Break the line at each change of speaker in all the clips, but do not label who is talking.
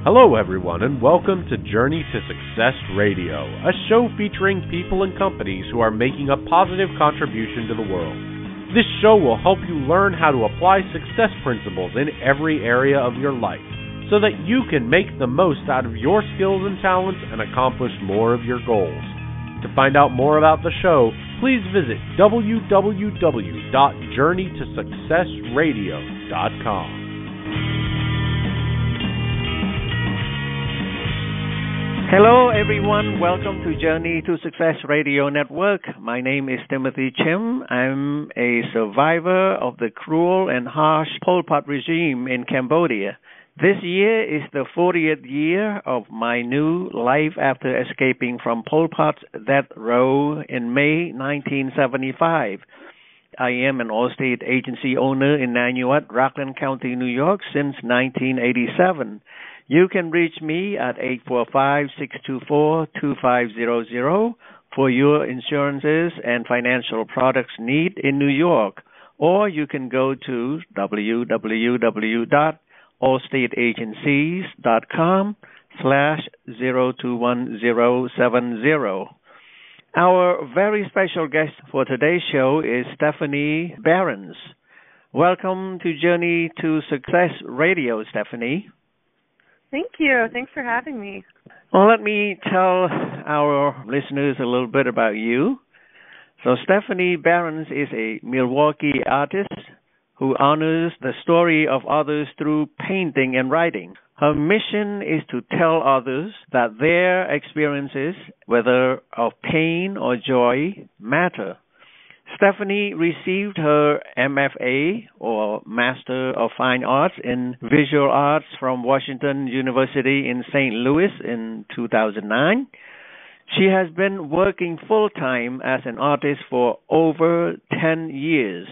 Hello, everyone, and welcome to Journey to Success Radio, a show featuring people and companies who are making a positive contribution to the world. This show will help you learn how to apply success principles in every area of your life so that you can make the most out of your skills and talents and accomplish more of your goals. To find out more about the show, please visit www.journeytosuccessradio.com.
Hello, everyone. Welcome to Journey to Success Radio Network. My name is Timothy Chhim. I'm a survivor of the cruel and harsh Pol Pot regime in Cambodia. This year is the 40th year of my new life after escaping from Pol Pot's death row in May 1975. I am an Allstate agency owner in Nanuet, Rockland County, New York since 1987. You can reach me at 845-624-2500 for your insurances and financial products need in New York, or you can go to www.allstateagencies.com/021070. Our very special guest for today's show is Stephanie Barenz. Welcome to Journey to Success Radio, Stephanie.
Thank you. Thanks for having me.
Well, let me tell our listeners a little bit about you. So Stephanie Barenz is a Milwaukee artist who honors the story of others through painting and writing. Her mission is to tell others that their experiences, whether of pain or joy, matter. Stephanie received her MFA, or Master of Fine Arts, in Visual Arts from Washington University in St. Louis in 2009. She has been working full-time as an artist for over 10 years.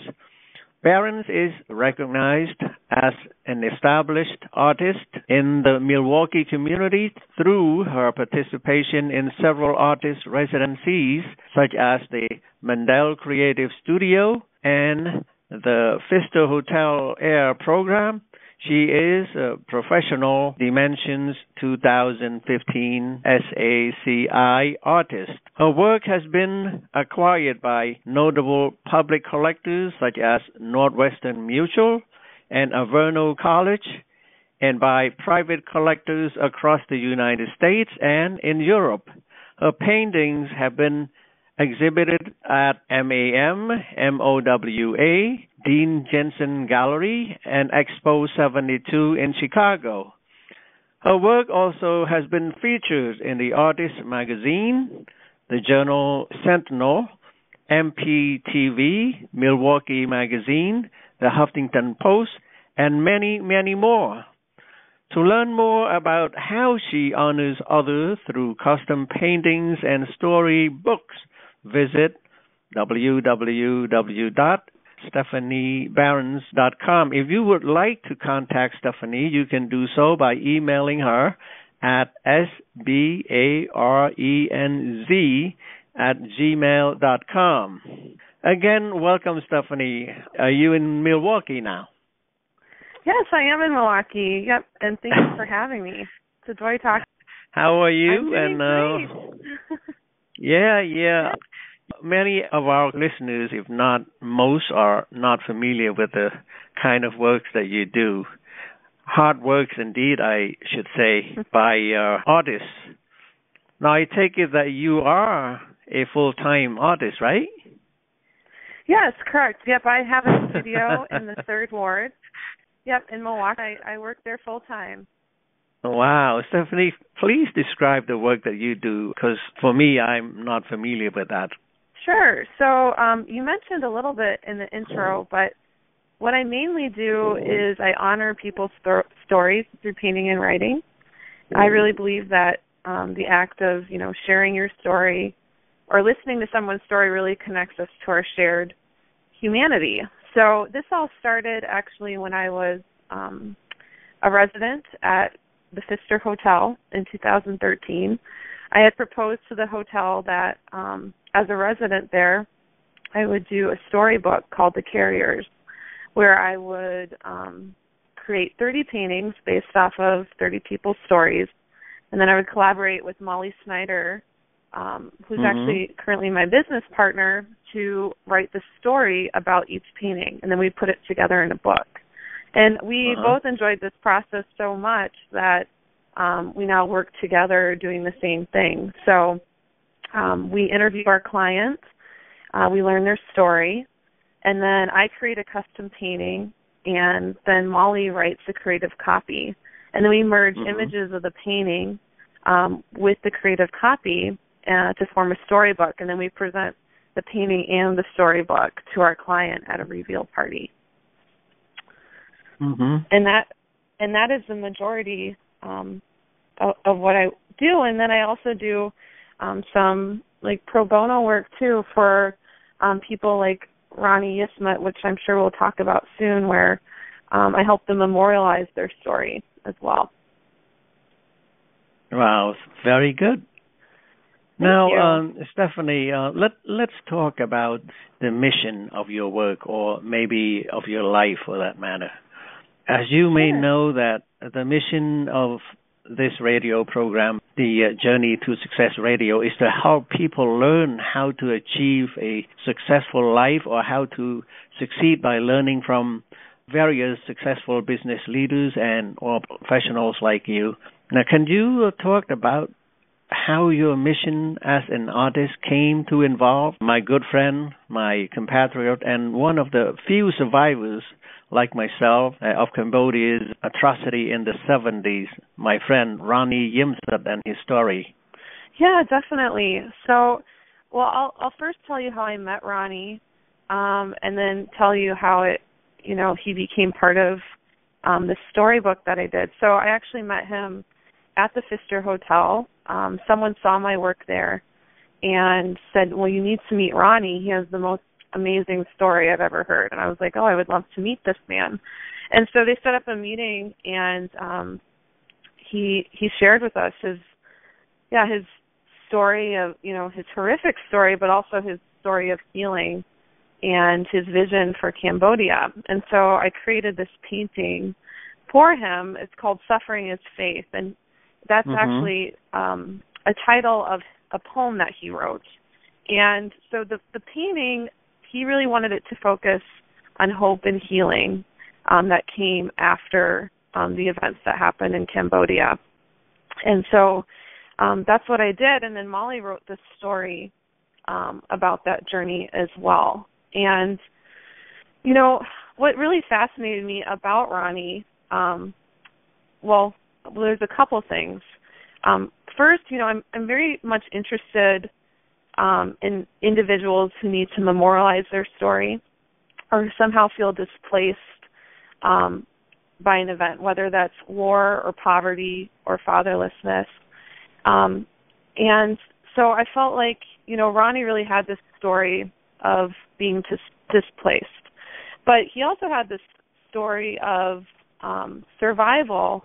Barenz is recognized as an established artist in the Milwaukee community through her participation in several artist residencies, such as the Mandel Creative Studio and the Pfister Hotel Air program. She is a professional Dimensions 2015 SACI artist. Her work has been acquired by notable public collectors such as Northwestern Mutual and Averno College, and by private collectors across the United States and in Europe. Her paintings have been exhibited at MAM, MOWA, Dean Jensen Gallery, and Expo 72 in Chicago. Her work also has been featured in the Artist magazine, the journal Sentinel, MPTV, Milwaukee Magazine, the Huffington Post, and many, many more. To learn more about how she honors others through custom paintings and story books, visit www.stephaniebarenz.com. If you would like to contact Stephanie, you can do so by emailing her at sbarenz@gmail.com. Again, welcome, Stephanie. Are you in Milwaukee now?
Yes, I am in Milwaukee. Yep, and thank you for having me. It's a joy talking.
How are you?
I'm doing great.
Yeah. Many of our listeners, if not most, are not familiar with the kind of works that you do. Hard works, indeed, I should say, by artists. Now, I take it that you are a full-time artist, right?
Yes, correct. Yep, I have a studio in the 3rd Ward. Yep, in Milwaukee. I work there full-time.
Wow. Stephanie, please describe the work that you do, because for me, I'm not familiar with that.
Sure. So you mentioned a little bit in the intro, but what I mainly do is I honor people's stories through painting and writing. I really believe that the act of, sharing your story or listening to someone's story really connects us to our shared humanity. So this all started actually when I was a resident at the Pfister Hotel in 2013. I had proposed to the hotel that as a resident there, I would do a storybook called The Carriers, where I would create 30 paintings based off of 30 people's stories. And then I would collaborate with Molly Snyder, who's actually currently my business partner, to write the story about each painting. And then we put it together in a book. And we both enjoyed this process so much that we now work together doing the same thing. So we interview our clients, we learn their story, and then I create a custom painting, and then Molly writes a creative copy. And then we merge images of the painting with the creative copy to form a storybook, and then we present the painting and the storybook to our client at a reveal party. And that is the majority of what I do. And then I also do some like pro bono work too for people like Ronnie Yismet, which I'm sure we'll talk about soon, where I help them memorialize their story as well.
Wow, very good. Now, Stephanie, let's talk about the mission of your work, or maybe of your life for that matter. As you may know, that the mission of this radio program, the Journey to Success Radio, is to help people learn how to achieve a successful life, or how to succeed by learning from various successful business leaders and or professionals like you. Now, can you talk about how your mission as an artist came to involve my good friend, my compatriot, and one of the few survivors like myself of Cambodia's atrocity in the 70s, my friend Ronnie Yimset and his story?
Yeah, definitely. So, well, I'll first tell you how I met Ronnie, and then tell you how he became part of the storybook that I did. So I actually met him at the Pfister Hotel. Someone saw my work there and said, well, you need to meet Ronnie. He has the most amazing story I've ever heard. And I was like, oh, I would love to meet this man. And so they set up a meeting, and he shared with us his story of, his horrific story, but also his story of healing and his vision for Cambodia. And so I created this painting for him. It's called Suffering is Faith, and that's actually a title of a poem that he wrote. And so the painting, he really wanted it to focus on hope and healing that came after the events that happened in Cambodia. And so that's what I did. And then Molly wrote this story about that journey as well. And, what really fascinated me about Ronnie, there's a couple things. First, I'm very much interested in individuals who need to memorialize their story or somehow feel displaced by an event, whether that's war or poverty or fatherlessness. And so I felt like, Ronnie really had this story of being displaced. But he also had this story of survival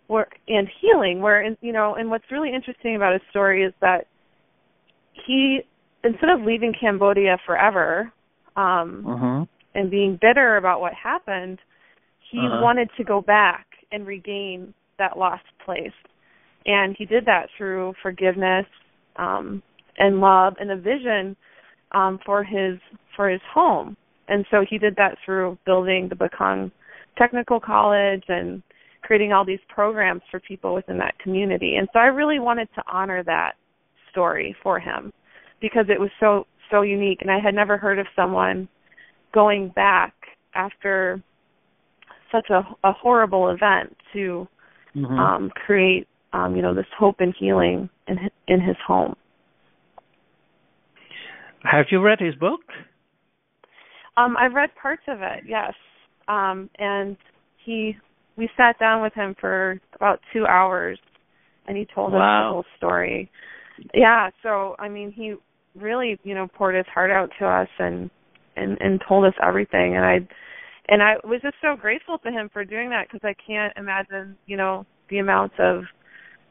and healing, and what's really interesting about his story is that he, instead of leaving Cambodia forever and being bitter about what happened, he wanted to go back and regain that lost place. And he did that through forgiveness and love and a vision for his home. And so he did that through building the Bakong Technical College and creating all these programs for people within that community. And so I really wanted to honor that story for him because it was so unique. And I had never heard of someone going back after such a horrible event to create, this hope and healing in his home.
Have you read his book?
I've read parts of it, yes. And we sat down with him for about 2 hours, and he told us the whole story. Yeah, so, he really, poured his heart out to us and told us everything. And I was just so grateful to him for doing that because I can't imagine, the amount of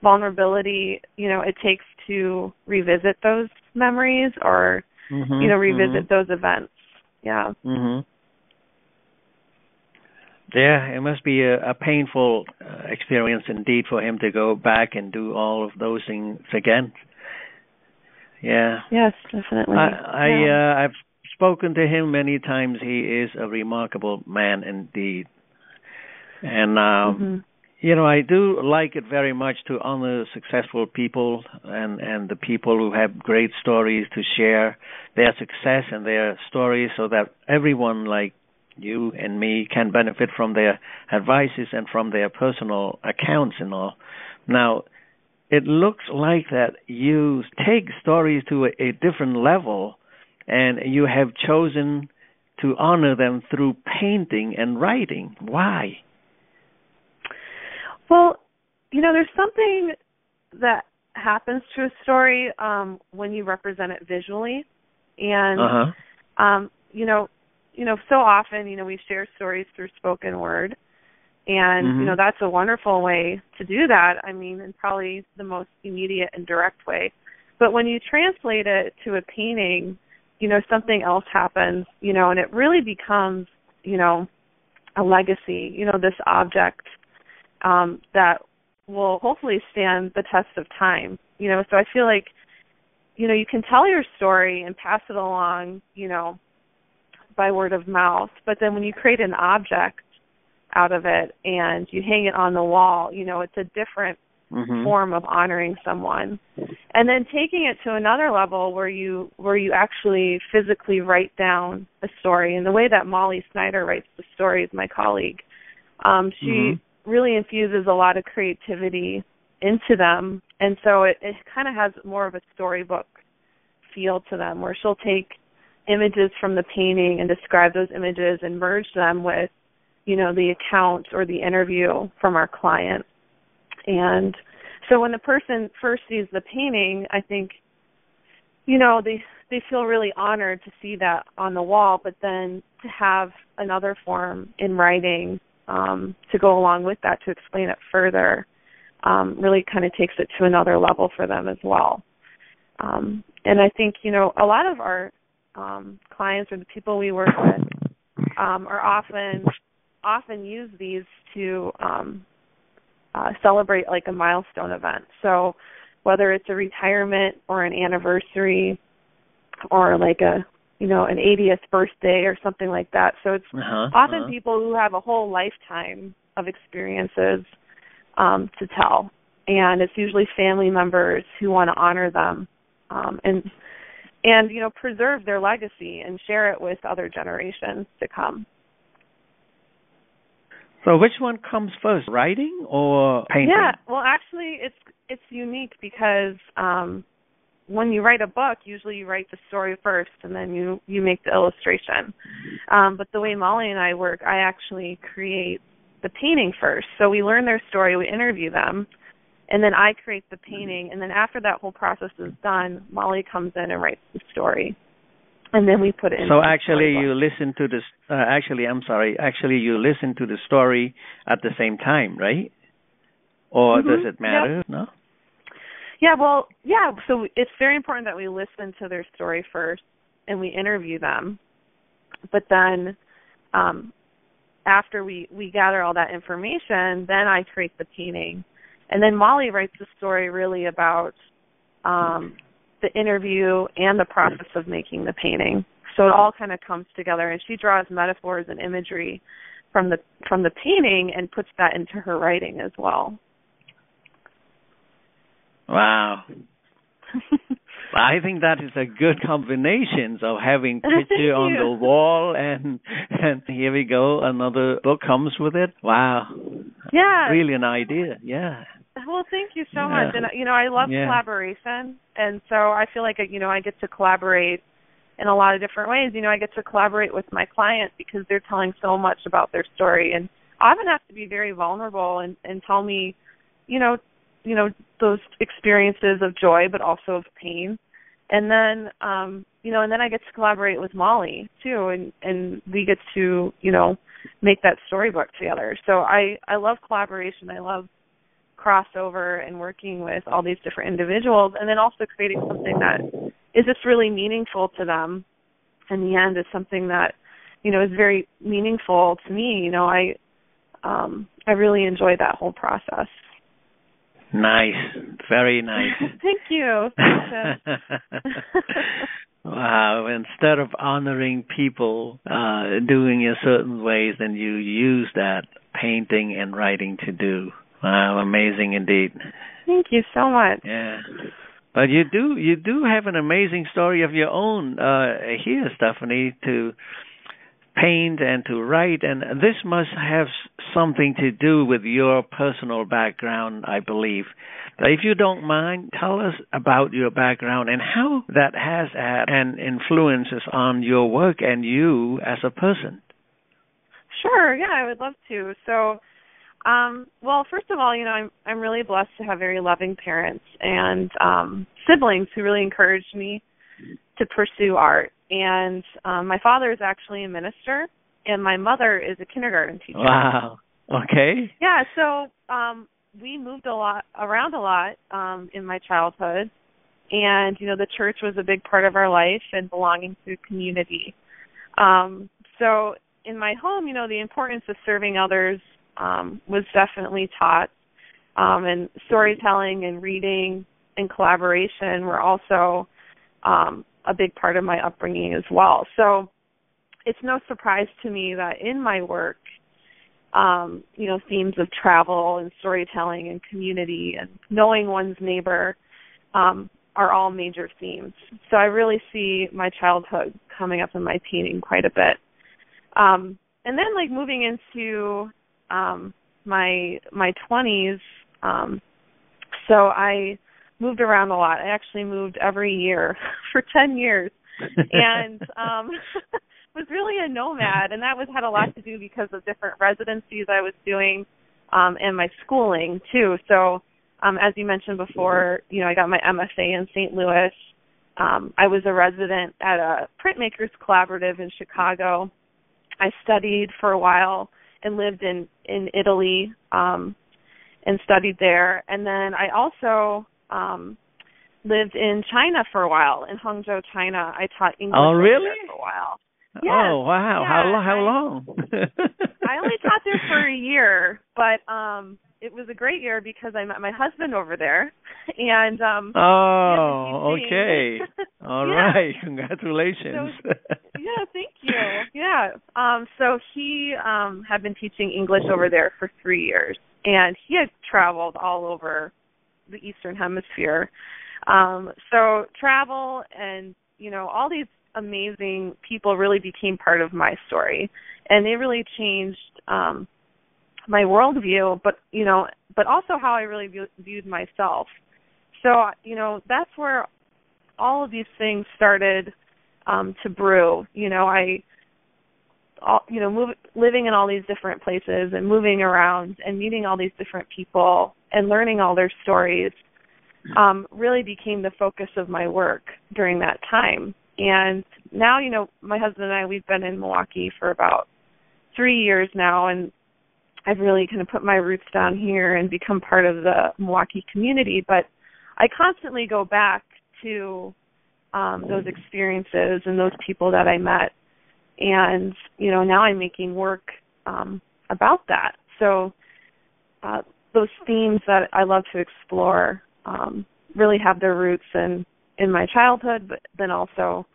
vulnerability, it takes to revisit those memories or, revisit those events. Yeah.
Yeah, it must be a painful experience indeed for him to go back and do all of those things again. Yeah.
Yes, definitely.
I've spoken to him many times. He is a remarkable man indeed. And, I do like it very much to honor successful people and the people who have great stories to share their success and their stories so that everyone like you and me can benefit from their advices and from their personal accounts and all. Now, it looks like that you take stories to a different level, and you have chosen to honor them through painting and writing. Why?
Well, there's something that happens to a story when you represent it visually, and so often, we share stories through spoken word, and that's a wonderful way to do that. I mean, and probably the most immediate and direct way. But when you translate it to a painting, something else happens, and it really becomes, a legacy. This object that will hopefully stand the test of time. So I feel like, you can tell your story and pass it along, by word of mouth, but then when you create an object out of it and you hang it on the wall, it's a different form of honoring someone. And then taking it to another level where you actually physically write down a story. And the way that Molly Snyder writes the stories, my colleague, she really infuses a lot of creativity into them. And so it kind of has more of a storybook feel to them, where she'll take images from the painting and describe those images and merge them with, the account or the interview from our client. And so when the person first sees the painting, I think, they feel really honored to see that on the wall, but then to have another form in writing to go along with that to explain it further really kind of takes it to another level for them as well. And I think, a lot of our clients or the people we work with are often use these to celebrate like a milestone event. So whether it's a retirement or an anniversary or like an 80th birthday or something like that. So it's often people who have a whole lifetime of experiences to tell, and it's usually family members who want to honor them and preserve their legacy and share it with other generations to come.
So which one comes first, writing or painting?
Yeah, well, actually, it's unique because when you write a book, usually you write the story first and then you make the illustration. But the way Molly and I work, I actually create the painting first. So we learn their story, we interview them, and then I create the painting. And then after that whole process is done, Molly comes in and writes the story. And then we put it in.
So actually you listen to this, actually you listen to the story at the same time, right? Or does it matter? Yep. No?
Yeah, well, yeah. So it's very important that we listen to their story first and we interview them. But then after we gather all that information, then I create the painting. And then Molly writes the story really about the interview and the process of making the painting. So it all kind of comes together, and she draws metaphors and imagery from the painting and puts that into her writing as well.
Wow. I think that is a good combination of having picture on the wall and here we go, another book comes with it. Wow.
Yeah.
Really an idea. Yeah.
Well, thank you so much. And, I love collaboration. And so I feel like, I get to collaborate in a lot of different ways. I get to collaborate with my client because they're telling so much about their story. And I often have to be very vulnerable and tell me, those experiences of joy, but also of pain. And then, and then I get to collaborate with Molly too. And we get to, make that storybook together. So I love collaboration. I love crossover and working with all these different individuals, and then also creating something that is just really meaningful to them. In the end, is something that, is very meaningful to me. I really enjoyed that whole process.
Nice. Very nice.
Thank you.
Wow. Instead of honoring people doing in certain ways, then you use that painting and writing to do. Wow, amazing indeed.
Thank you so much.
Yeah. But you do have an amazing story of your own here, Stephanie, to paint and to write, and this must have something to do with your personal background, I believe. If you don't mind, tell us about your background and how that has had an influences on your work and you as a person.
Sure, yeah, I would love to. So, well, first of all, I'm really blessed to have very loving parents and siblings who really encouraged me to pursue art. And my father is actually a minister, and my mother is a kindergarten teacher.
Wow. Okay.
Yeah, so we moved around a lot in my childhood, and the church was a big part of our life and belonging to a community. So in my home, the importance of serving others was definitely taught, and storytelling and reading and collaboration were also a big part of my upbringing as well. So it's no surprise to me that in my work, themes of travel and storytelling and community and knowing one's neighbor are all major themes. So I really see my childhood coming up in my painting quite a bit. And then moving into my 20s, so I moved around a lot. I actually moved every year for 10 years and was really a nomad, and that had a lot to do because of different residencies I was doing and my schooling too. So as you mentioned before, I got my MFA in St. Louis. I was a resident at a printmakers collaborative in Chicago. I studied for a while and lived in Italy and studied there. And then I also lived in China for a while, in Hangzhou, China. I taught English
really?
there for a while.
Yes. Oh, wow.
Yeah,
how long?
I only taught there for a year, but it was a great year because I met my husband over there. And
okay. All right. Congratulations.
So, yeah, thank you. Yeah. So he had been teaching English over there for 3 years, and he had traveled all over the Eastern Hemisphere. So travel and, all these amazing people really became part of my story, and they really changed my worldview, but also how I really viewed myself. So, that's where all of these things started to brew. Living in all these different places and moving around and meeting all these different people and learning all their stories really became the focus of my work during that time. And now, my husband and I, we've been in Milwaukee for about 3 years now, and I've really kind of put my roots down here and become part of the Milwaukee community. But I constantly go back to those experiences and those people that I met. And, now I'm making work about that. So those themes that I love to explore really have their roots in my childhood, but then also,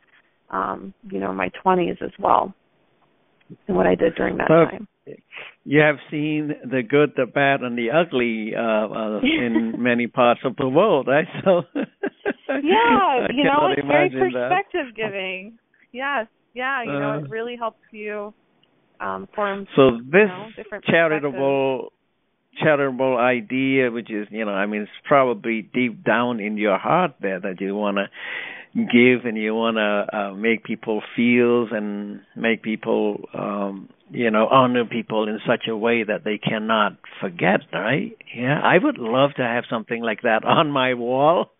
my 20s as well, and what I did during that time.
You have seen the good, the bad, and the ugly in many parts of the world, right? So
yeah, it's very perspective giving. Yes, yeah, it really helps you form.
So this
different
charitable idea, which is, it's probably deep down in your heart there that you want to give and you want to make people feel and make people, honor people in such a way that they cannot forget, right? Yeah, I would love to have something like that on my wall.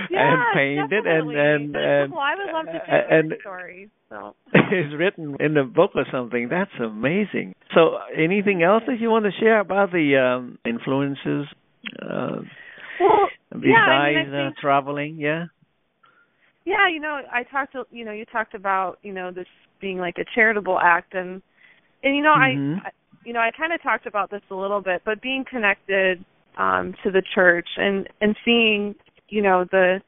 And paint it and
well, I would love to share your story. So
it's written in the book or something. That's amazing. So, anything else that you want to share about the influences besides traveling? Yeah. Yeah,
I talked to you talked about this being like a charitable act, and And I kind of talked about this a little bit, but being connected to the church and seeing, the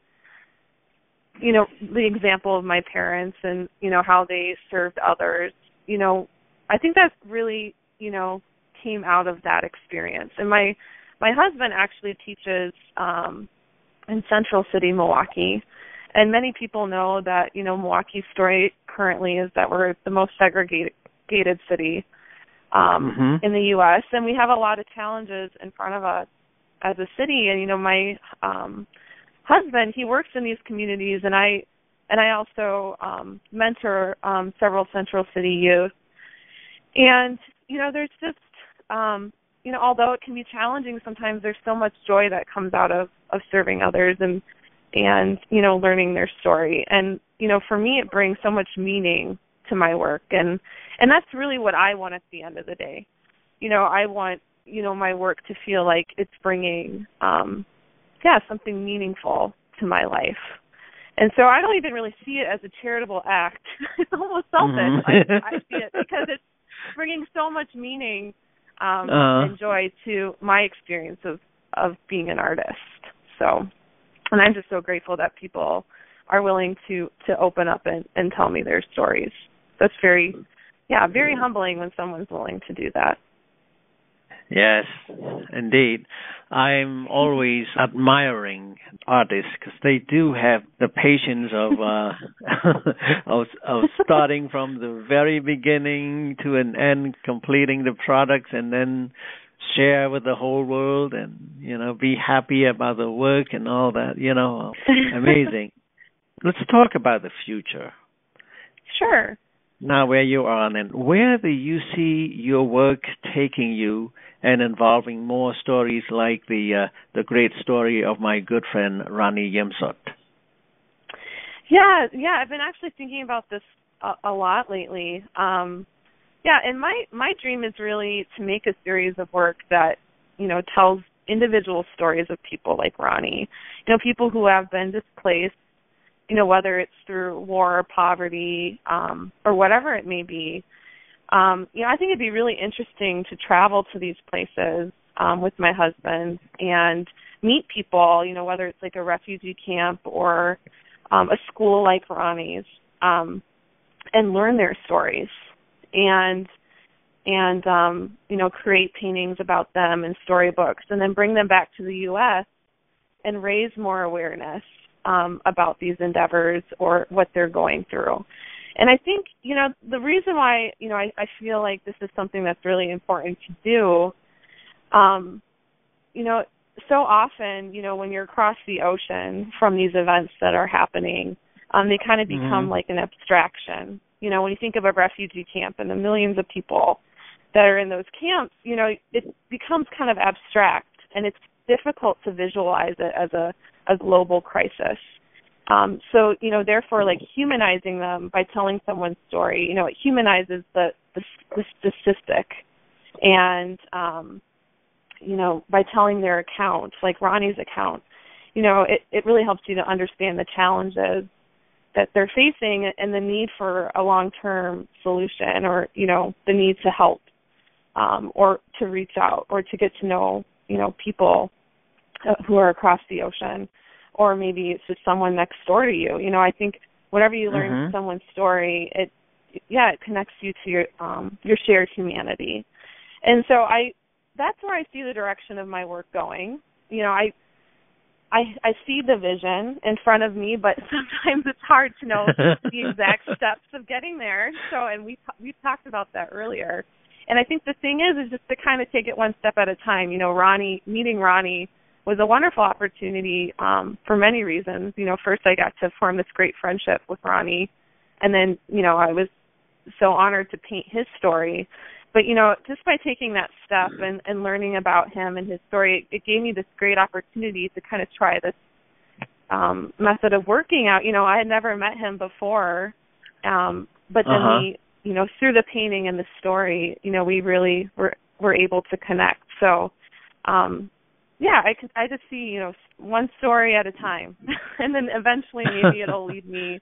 example of my parents and, how they served others, I think that really, came out of that experience. And my husband actually teaches in Central City, Milwaukee. And many people know that, Milwaukee's story currently is that we're the most segregated city in the U.S. And we have a lot of challenges in front of us as a city. And, my husband, he works in these communities, and I also mentor several Central City youth. And, there's just, although it can be challenging sometimes, there's so much joy that comes out of serving others and learning their story. And, for me, it brings so much meaning to my work. And that's really what I want at the end of the day. I want, my work to feel like it's bringing, something meaningful to my life. And so I don't even really see it as a charitable act. It's almost selfish. I see it because it's bringing so much meaning and joy to my experience of being an artist. So, and I'm just so grateful that people are willing to open up and tell me their stories. That's very humbling when someone's willing to do that.
Yes, indeed. I'm always admiring artists because they do have the patience of starting from the very beginning to an end, completing the products, and then share with the whole world and, be happy about the work and all that, amazing. Let's talk about the future.
Sure.
Now where you are and where do you see your work taking you and involving more stories like the great story of my good friend Ronnie Yemsot?
Yeah, I've been actually thinking about this a lot lately. And my dream is really to make a series of work that, tells individual stories of people like Ronnie, people who have been displaced, whether it's through war or poverty or whatever it may be. I think it'd be really interesting to travel to these places with my husband and meet people, whether it's like a refugee camp or a school like Ronnie's, and learn their stories and create paintings about them and storybooks, and then bring them back to the U.S. and raise more awareness about these endeavors or what they're going through. And I think, the reason why, I feel like this is something that's really important to do, so often, when you're across the ocean from these events that are happening, they kind of become like an abstraction. When you think of a refugee camp and the millions of people that are in those camps, it becomes kind of abstract, and it's difficult to visualize it as a global crisis. So, therefore, like humanizing them by telling someone's story, it humanizes the statistic. And, by telling their account, like Ronnie's account, it really helps you to understand the challenges that they're facing and the need for a long-term solution, or, the need to help or to reach out or to get to know, people who are across the ocean. Or maybe it's just someone next door to you. I think whenever you learn someone's story, it connects you to your shared humanity. And so that's where I see the direction of my work going. I see the vision in front of me, but sometimes it's hard to know the exact steps of getting there. So, and we talked about that earlier. And I think the thing is just to kind of take it one step at a time. Meeting Ronnie was a wonderful opportunity for many reasons. First I got to form this great friendship with Ronnie, and then, I was so honored to paint his story. But, just by taking that step and learning about him and his story, it gave me this great opportunity to kind of try this method of working out. I had never met him before, but then through the painting and the story, we really were able to connect. So, I just see, one story at a time, and then eventually maybe it'll lead me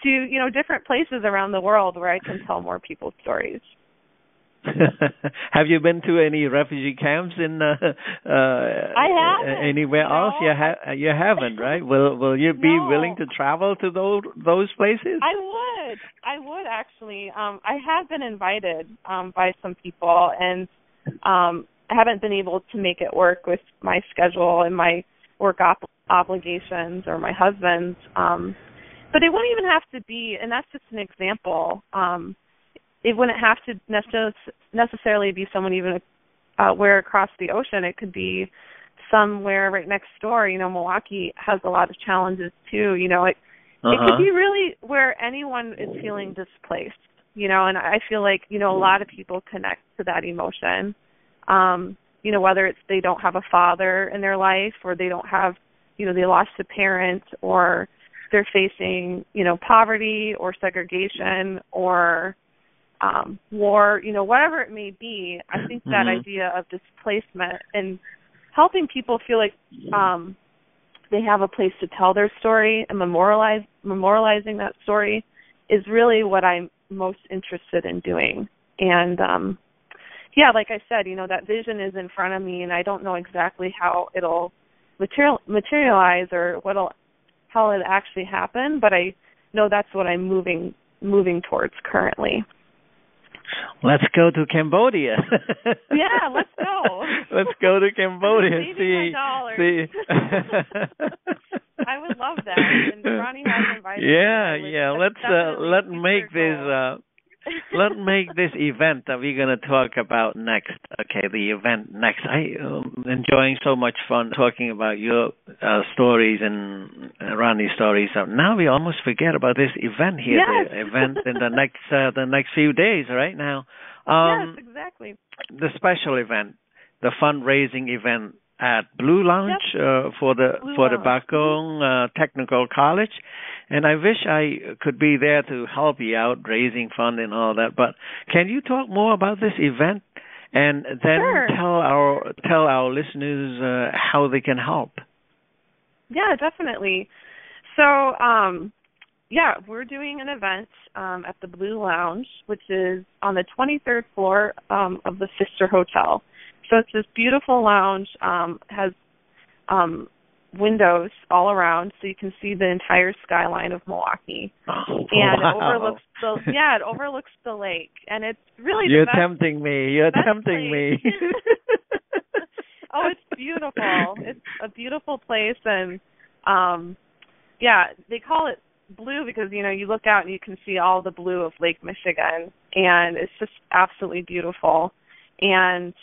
to, different places around the world where I can tell more people's stories.
Have you been to any refugee camps in
I haven't.
anywhere else? You haven't, right? Will you be willing to travel to those places?
I would actually. I have been invited by some people, and I haven't been able to make it work with my schedule and my work obligations or my husband's. But it wouldn't even have to be, and that's just an example. It wouldn't have to necessarily be someone even where across the ocean. It could be somewhere right next door. Milwaukee has a lot of challenges too. It could be really where anyone is feeling displaced. And I feel like a lot of people connect to that emotion. Whether it's they don't have a father in their life, or they don't have, they lost a parent, or they're facing, poverty or segregation or war, whatever it may be. I think that idea of displacement and helping people feel like they have a place to tell their story and memorializing that story is really what I'm most interested in doing. And like I said, that vision is in front of me, and I don't know exactly how it'll materialize or how it'll actually happen, but I know that's what I'm moving towards currently.
Let's go to Cambodia.
Yeah, let's go.
Let's go to Cambodia.
See. I would love that. And Ronnie has invited me.
Yeah. Let's make this event that we're going to talk about next. Okay, the event next. I am enjoying so much fun talking about your stories and Ronnie's stories. Now we almost forget about this event here.
Yes.
The event in the next few days. Right now.
Yes, exactly.
The special event, the fundraising event at Blue Lounge for the Bakong Technical College. And I wish I could be there to help you out, raising fund and all that. But can you talk more about this event, and then tell our listeners how they can help? Yeah,
definitely. So, we're doing an event at the Blue Lounge, which is on the 23rd floor of the Sister Hotel. So it's this beautiful lounge, has windows all around, so you can see the entire skyline of Milwaukee.
And
it overlooks the lake, and it's really
You're tempting me.
Oh, it's beautiful. It's a beautiful place, and they call it blue because you look out and you can see all the blue of Lake Michigan, and it's just absolutely beautiful. And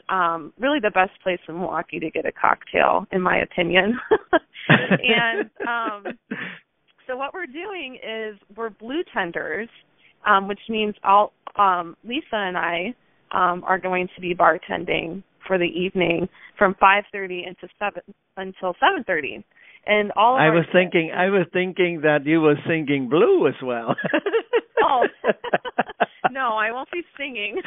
really the best place in Milwaukee to get a cocktail, in my opinion. And so what we're doing is we're blue tenders, which means Lisa and I are going to be bartending for the evening from 5:30 until 7:30. And all of
I was thinking that you were singing blue as well.
Oh, no, I won't be singing.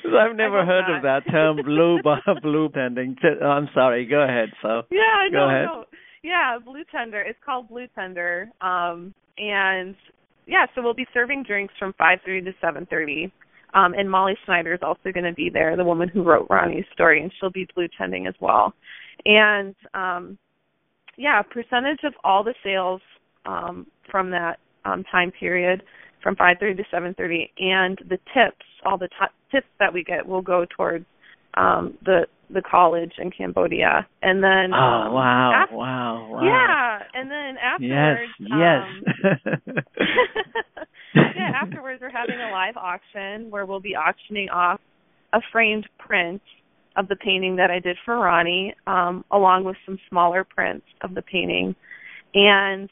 I've never heard of that term, blue tending. I'm sorry. Go ahead. So go ahead.
No. Yeah, blue tender. It's called blue tender. So we'll be serving drinks from 5:30 to 7:30. And Molly Snyder is also going to be there, the woman who wrote Ronnie's story, and she'll be blue tending as well. And a percentage of all the sales from that time period, from 5:30 to 7:30, and the tips, all the tips that we get will go towards the college in Cambodia. And then
wow.
Yeah, and then afterwards afterwards we're having a live auction where we'll be auctioning off a framed print of the painting that I did for Ronnie, along with some smaller prints of the painting, and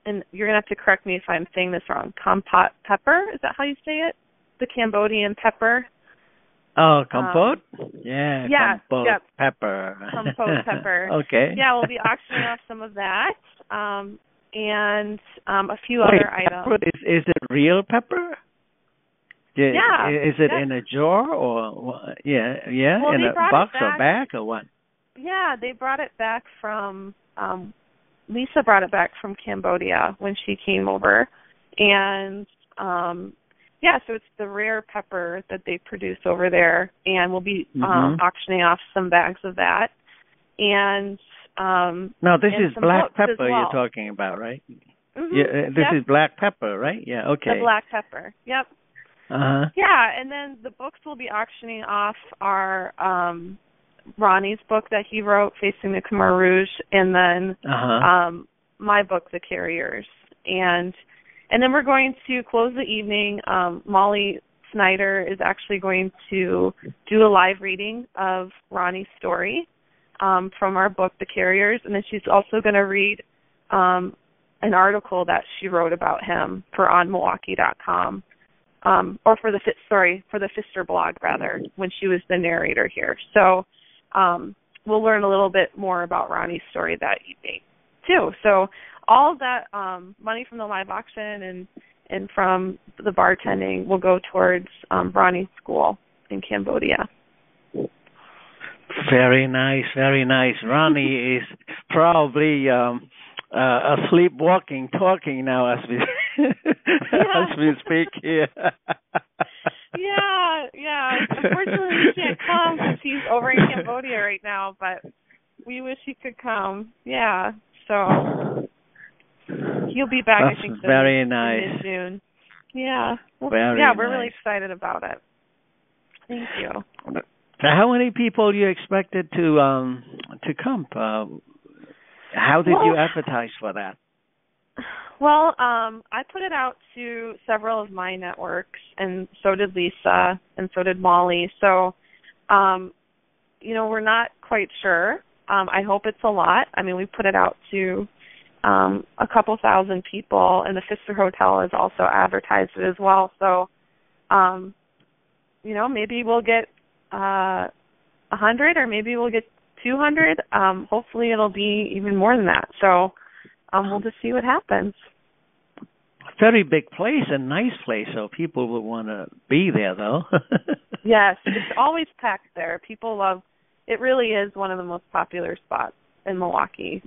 and you're going to have to correct me if I'm saying this wrong, kompot pepper, is that how you say it? The Cambodian pepper.
Oh, compote? Compote pepper.
Compote pepper.
Okay.
Yeah, we'll be auctioning off some of that, and a few other items.
Pepper, is it real pepper?
Yeah.
Is it in a jar or well, in a box or bag or what?
Yeah, they brought it back from Lisa brought it back from Cambodia when she came over, and Yeah, so it's the rare pepper that they produce over there, and we'll be auctioning off some bags of that. And
now this is black pepper
well.
you're talking about, right?
Mm-hmm.
Yeah, this is black pepper, right? Yeah, okay.
The black pepper. Yep. Yeah, and then the books will be auctioning off are Ronnie's book that he wrote, Facing the Khmer Rouge, and then my book, The Carriers. And then we're going to close the evening. Molly Snyder is actually going to do a live reading of Ronnie's story from our book, The Carriers, and then she's also going to read an article that she wrote about him for onmilwaukee.com. Or for the Fister blog, rather, when she was the narrator here. So we'll learn a little bit more about Ronnie's story that evening, too. So all of that money from the live auction and from the bartending will go towards Ronnie's school in Cambodia.
Very nice, very nice. Ronnie is probably asleep, talking now as we as we speak here.
Yeah. Unfortunately, he can't come because he's over in Cambodia right now, but we wish he could come. Yeah, so he'll be back.
That's
I think
very nice.
in mid-June. Yeah.
We're
really excited about it. Thank you.
How many people you expected to come? How did you advertise for that?
Well, I put it out to several of my networks, and so did Lisa, and so did Molly. So, we're not quite sure. I hope it's a lot. I mean, we put it out to a couple thousand people, and the Fister Hotel has also advertised it as well. So, maybe we'll get 100, or maybe we'll get 200. Hopefully it'll be even more than that. So we'll just see what happens.
Very big place, a nice place, so people will want to be there, though.
Yes, it's always packed there. People love it. Really is one of the most popular spots in Milwaukee.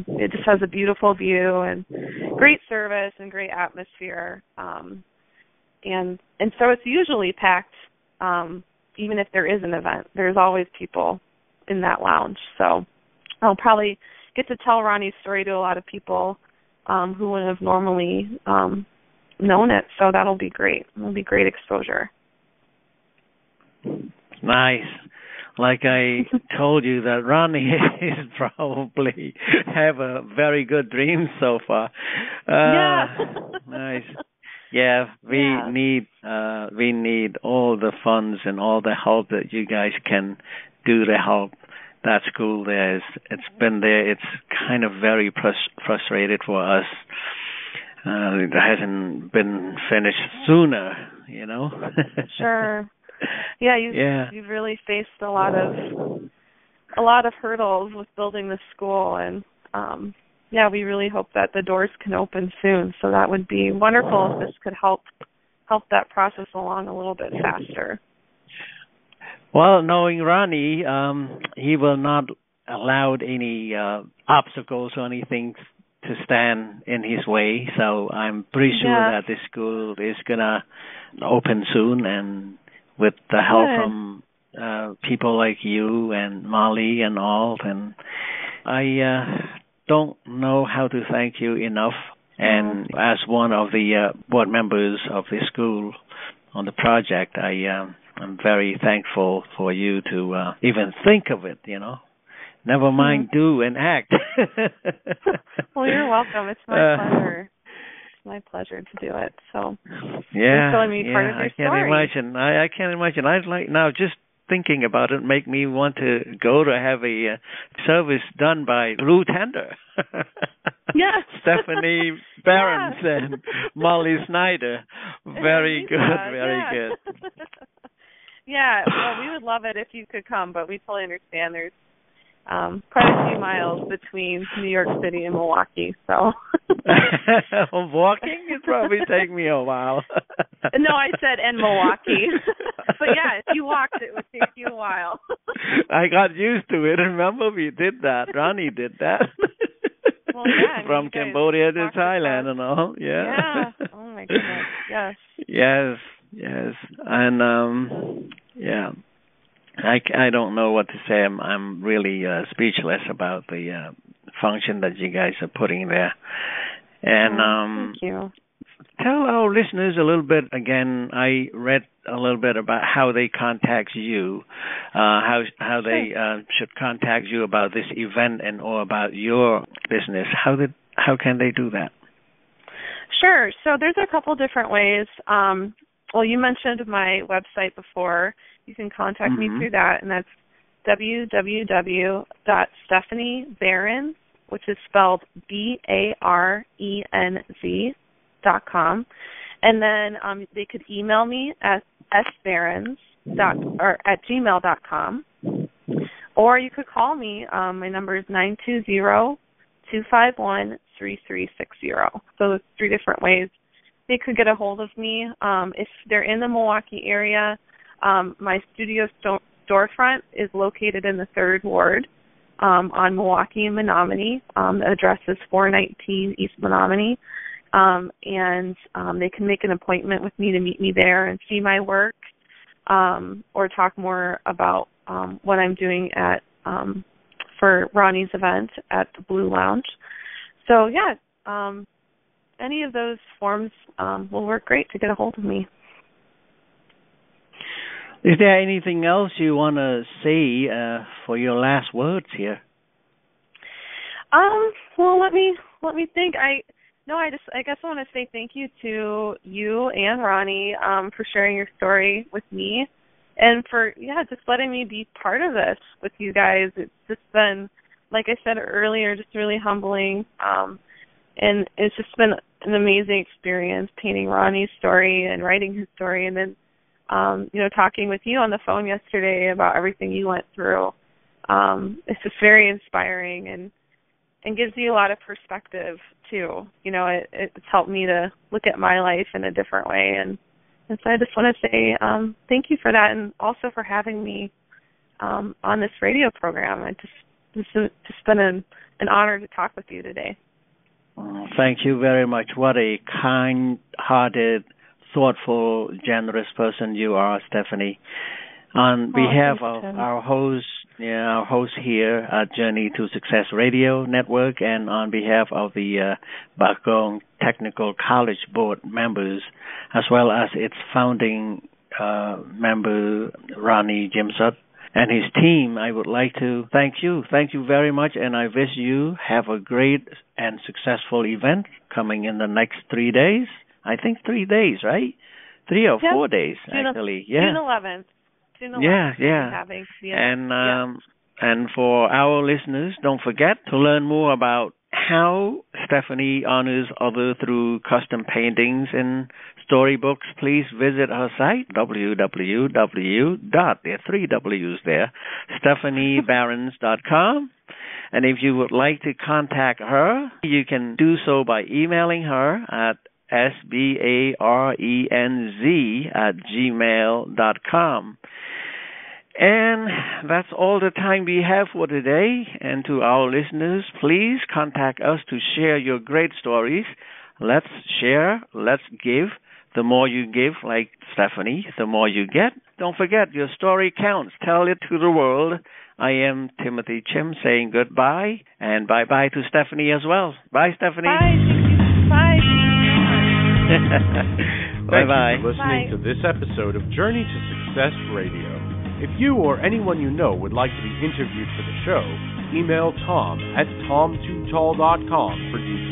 It just has a beautiful view and great service and great atmosphere. And so it's usually packed, even if there is an event. There's always people in that lounge. So I'll probably get to tell Ronnie's story to a lot of people who wouldn't have normally known it. So that'll be great. It'll be great exposure.
Nice. Like I told you, that Ronnie is probably have a very good dream so far. Nice. Yeah, we need all the funds and all the help that you guys can do to help that school there. It's been there. It's kind of very frustrated for us. It hasn't been finished sooner,
Sure. Yeah, you've really faced a lot of hurdles with building the school, and we really hope that the doors can open soon. So that would be wonderful if this could help that process along a little bit faster.
Well, knowing Ronnie, he will not allow any obstacles or anything to stand in his way. So I'm pretty sure that this school is gonna open soon, and with the help from people like you and Molly and all. And I don't know how to thank you enough. And as one of the board members of the school on the project, I'm very thankful for you to even think of it, Never mind do and act.
Well, you're welcome. It's my pleasure. It's my pleasure to do it. So thanks for letting me part of your story.
I can't imagine. I'd like now just thinking about it make me want to go to have a service done by Ruth Hender.
Yes.
Stephanie Barenz and Molly Snyder. Very good, very good.
Yeah, well, we would love it if you could come, but we totally understand there's quite a few miles between New York City and Milwaukee, so.
Walking? It'd probably take me a while.
No, I said in Milwaukee. But yeah, if you walked, it would take you a while.
I got used to it. Remember, we did that. Ronnie did that.
Well, yeah.
From Cambodia to Thailand and all. Yeah.
Yeah. Oh, my goodness. Yes.
Yes. Yes, and yeah, I don't know what to say. I'm really speechless about the function that you guys are putting there. And
thank you.
tell our listeners a little bit again. I read a little bit about how they contact you, how they should contact you about this event and or about your business. How can they do that?
Sure. So there's a couple different ways. Well, you mentioned my website before. You can contact me through that, and that's www.stephaniebarenz, which is spelled BARENZ.com. And then they could email me at sbarenz@gmail.com. Or you could call me. My number is 920-251-3360. So there's 3 different ways they could get a hold of me. If they're in the Milwaukee area, my studio storefront is located in the 3rd Ward on Milwaukee and Menominee. The address is 419 East Menominee. And they can make an appointment with me to meet me there and see my work or talk more about what I'm doing at for Ronnie's event at the Blue Lounge. So, yeah, any of those forms will work great to get a hold of me.
Is there anything else you want to say for your last words here?
Well, let me think. I guess I want to say thank you to you and Ronnie for sharing your story with me, and for just letting me be part of this with you guys. It's just been, like I said earlier, just really humbling, and it's just been an amazing experience painting Ronnie's story and writing his story, and then talking with you on the phone yesterday about everything you went through. It's just very inspiring and gives you a lot of perspective too. It's helped me to look at my life in a different way, and so I just want to say thank you for that, and also for having me on this radio program. It's just been an honor to talk with you today.
Thank you very much. What a kind-hearted, thoughtful, generous person you are, Stephanie. On behalf of our host here at Journey to Success Radio Network, and on behalf of the Bagong Technical College Board members, as well as its founding member, Ronnie Jimsut, and his team, I would like to thank you. Thank you very much, and I wish you have a great and successful event coming in the next 3 days. I think 3 days, right? 3 or 4 days, actually.
June 11th.
Yeah. And for our listeners, don't forget to learn more about how Stephanie honors others through custom paintings and storybooks. Please visit her site, www. There are 3 W's there, StephanieBarenz.com. And if you would like to contact her, you can do so by emailing her at sbarenz@gmail.com. And that's all the time we have for today. And to our listeners, please contact us to share your great stories. Let's share, let's give. The more you give, like Stephanie, the more you get. Don't forget, your story counts. Tell it to the world. I am Timothy Chhim saying goodbye, and bye-bye to Stephanie as well. Bye, Stephanie.
Bye. Bye.
Bye-bye.
Thank you for listening to this episode of Journey to Success Radio. If you or anyone you know would like to be interviewed for the show, email Tom at tom2tall.com for details.